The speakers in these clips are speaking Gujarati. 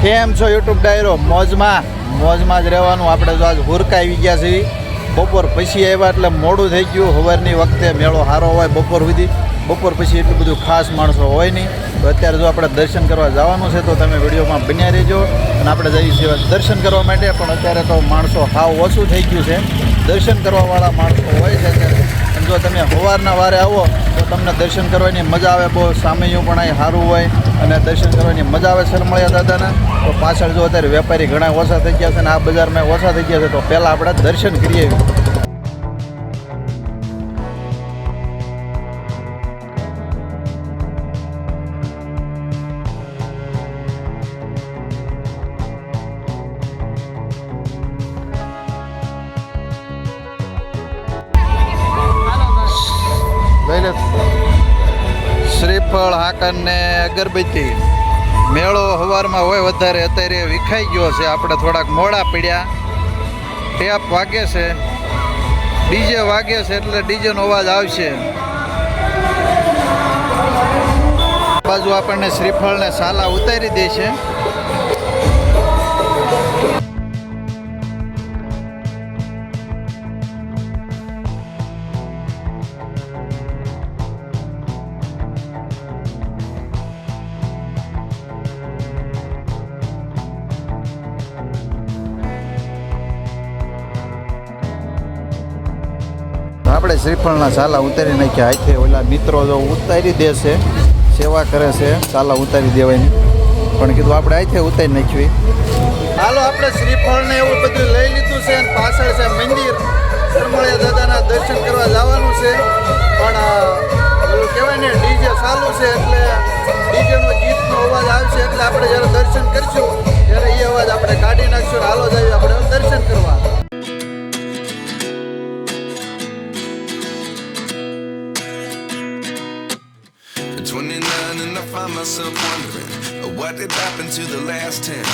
કેમ છો યુટ્યુબ ડાયરો? મોજમાં જ રહેવાનું. આપણે તો આજ હુરકા આવી ગયા છીએ. બપોર પછી આવ્યા એટલે મોડું થઈ ગયું. સવારની વખતે મેળો સારો હોય બપોર સુધી. બપોર પછી એટલું બધું ખાસ માણસો હોય નહીં. તો અત્યારે જો આપણે દર્શન કરવા જવાનું છે તો તમે વિડીયોમાં બન્યા રહેજો. અને આપણે જઈએ છીએ દર્શન કરવા માટે. પણ અત્યારે તો માણસો હાવ ઓછું થઈ ગયું છે. દર્શન કરવાવાળા માણસો હોય છે અત્યારે. અને જો તમે સવારના વારે આવો તો તમને દર્શન કરવાની મજા આવે. બહુ સામૈયું પણ અહીં સારું હોય અને દર્શન કરવાની મજા આવે સરમળિયા દાદાના. તો પાછળ જો અત્યારે વેપારી ઘણા ઓછા થઈ ગયા છે અને આ બજારમાં ઓછા થઈ ગયા છે. તો પહેલાં આપણે દર્શન કરીએ. શ્રીફળ, હાકર ને અગરબત્તી. મેળો સવારમાં હોય વધારે, અત્યારે વિખાઈ ગયો છે. આપણે થોડાક મોડા પડ્યા. ટેપ વાગે છે, ડીજે વાગે છે એટલે ડીજેનો અવાજ આવશે. બાજુ આપણને શ્રીફળ ને સાલા ઉતારી દે છે. આપણે શ્રીફળના સાલા ઉતારી નાખ્યા. હાથે ઓલા મિત્રો જો ઉતારી દે છે, સેવા કરે છે, સાલા ઉતારી દેવાની. પણ કીધું આપણે હાથે ઉતારી નાખવી. હાલો, આપણે શ્રીફળને એવું બધું લઈ લીધું છે. અને પાછળ છે મંદિર. સરમળિયા દાદાના દર્શન કરવા જવાનું છે. પણ એવું કહેવાય ને, ડીજે ચાલુ છે એટલે ડીજેનો ગીતનો અવાજ આવશે એટલે આપણે જ્યારે દર્શન કરીશું ત્યારે એ અવાજ આપણે કાઢી નાખશું. હાલો જઈએ આપણે દર્શન કરવા. Myself wondering what did happen to the last 10.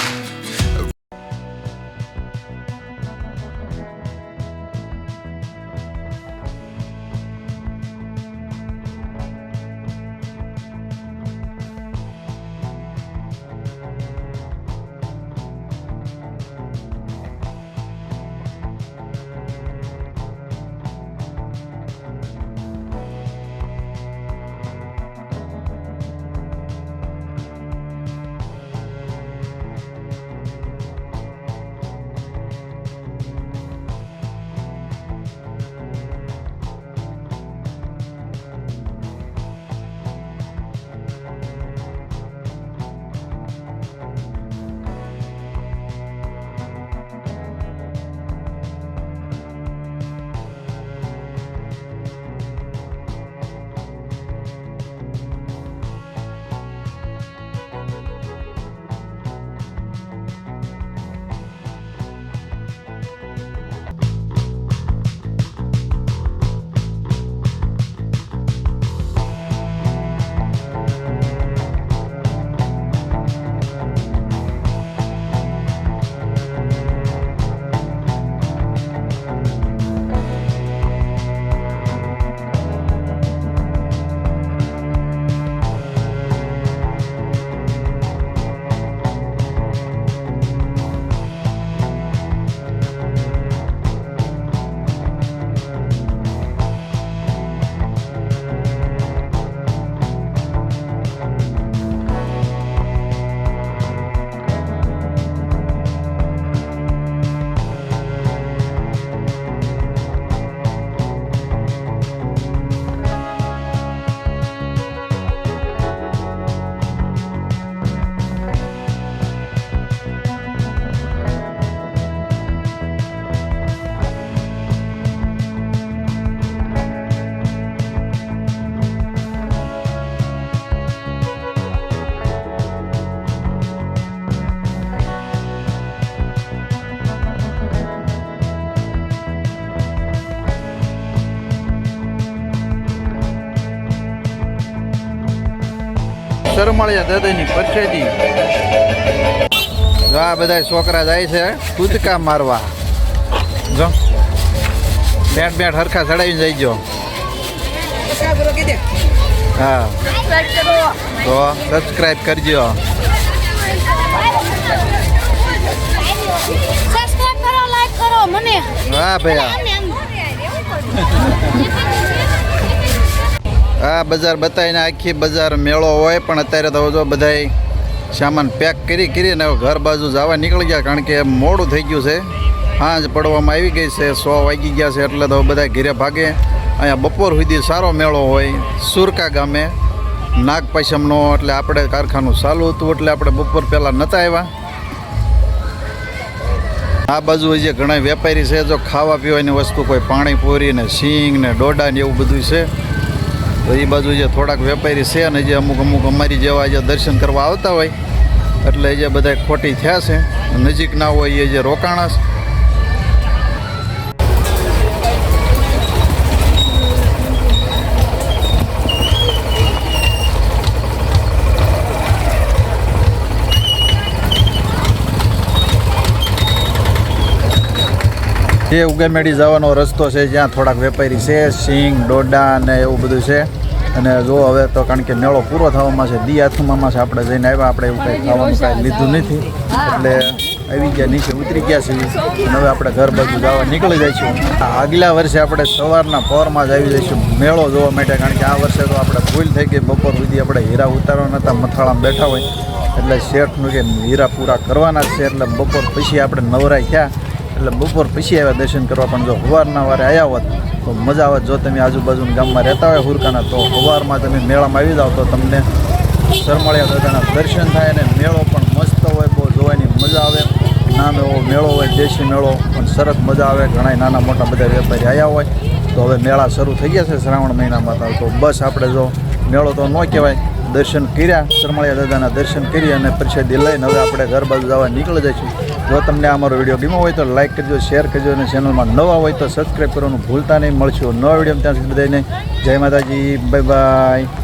સરમળિયા દાદાની પરસેદી. જો આ બધા છોકરા જાય છે કૂદકા મારવા. જો બેટ હરખા ચડાવીને જઈજો. હા તો સબસ્ક્રાઈબ કરજો. સબસ્ક્રાઇબ કરો, લાઈક કરો મને. વાહ ભાઈ આ બજાર બતાવીને આખી બજાર મેળો હોય પણ અત્યારે તો જો બધાય સામાન પેક કરીને હવે ઘર બાજુ જવા નીકળી ગયા કારણ કે મોડું થઈ ગયું છે સાંજ પડવામાં આવી ગઈ છે 100 વાગી ગયા છે એટલે તો બધા ઘરે ભાગે અહીંયા બપોર સુધી સારો મેળો હોય સુરકા ગામે નાગપંચમનો એટલે આપણે કારખાનું ચાલુ હતું એટલે આપણે બપોર પહેલાં નહોતા આવ્યા આ બાજુ જે ઘણા વેપારી છે જો ખાવા પીવાની વસ્તુ કોઈ પાણીપુરી ને સિંગ ને ડોડા ને એવું બધું છે તો એ બાજુ જે થોડાક વેપારી છે ને જે અમુક અમારી જેવા જે દર્શન કરવા આવતા હોય એટલે જે બધા ખોટી થયા છે નજીક ના હોય એ જે રોકાણા છે જે ઉગામેડી જવાનો રસ્તો છે જ્યાં થોડાક વેપારી છે સિંગ ડોડા ને એવું બધું છે અને જો હવે તો કારણ કે મેળો પૂરો થવામાં છે દી આથમામાં છે આપણે જઈને આવ્યા આપણે એવું કંઈ ખાવાનું કાંઈ લીધું નથી એટલે આવી ગયા નીચે ઉતરી ગયા છીએ અને હવે આપણે ઘર બાજુ જવા નીકળી જઈશું આગલા વર્ષે આપણે સવારના પહોરમાં જ આવી જઈશું મેળો જોવા માટે કારણ કે આ વર્ષે તો આપણે ભૂલ થઈ ગઈ બપોર સુધી આપણે હીરા ઉતારવાના હતા મથાળામાં બેઠા હોય એટલે શેઠનું કે હીરા પૂરા કરવાના જ છે એટલે બપોર પછી આપણે નવરાઈ થયા એટલે બપોર પછી આવ્યા દર્શન કરવા પણ જો સવારના વારે આવ્યા હોત તો મજા આવે જો તમે આજુબાજુના ગામમાં રહેતા હોય હુરકાના તો સવારમાં તમે મેળામાં આવી જાઓ તો તમને સરમળિયા દાદાના દર્શન થાય અને મેળો પણ મસ્ત હોય બહુ જોવાની મજા આવે નાનો એવો મેળો હોય દેશી મેળો પણ સરસ મજા આવે ઘણા નાના મોટા બધા વેપારી આવ્યા હોય તો હવે મેળા શરૂ થઈ ગયા છે શ્રાવણ મહિનામાં તો બસ આપણે જો મેળો તો ન કહેવાય દર્શન કર્યા સરમળિયા દાદાના દર્શન કરી અને પ્રસાદી લઈને હવે આપણે ઘર બાજુ જવા નીકળી જઈશું જો તમને અમારો વિડીયો ગમ્યો હોય તો લાઈક કરજો શેર કરજો અને ચેનલમાં નવા હોય તો સબસ્ક્રાઈબ કરવાનું ભૂલતા નહીં મળશું નવા વિડીયો ત્યાં સુધી બધાને જય માતાજી બાય બાય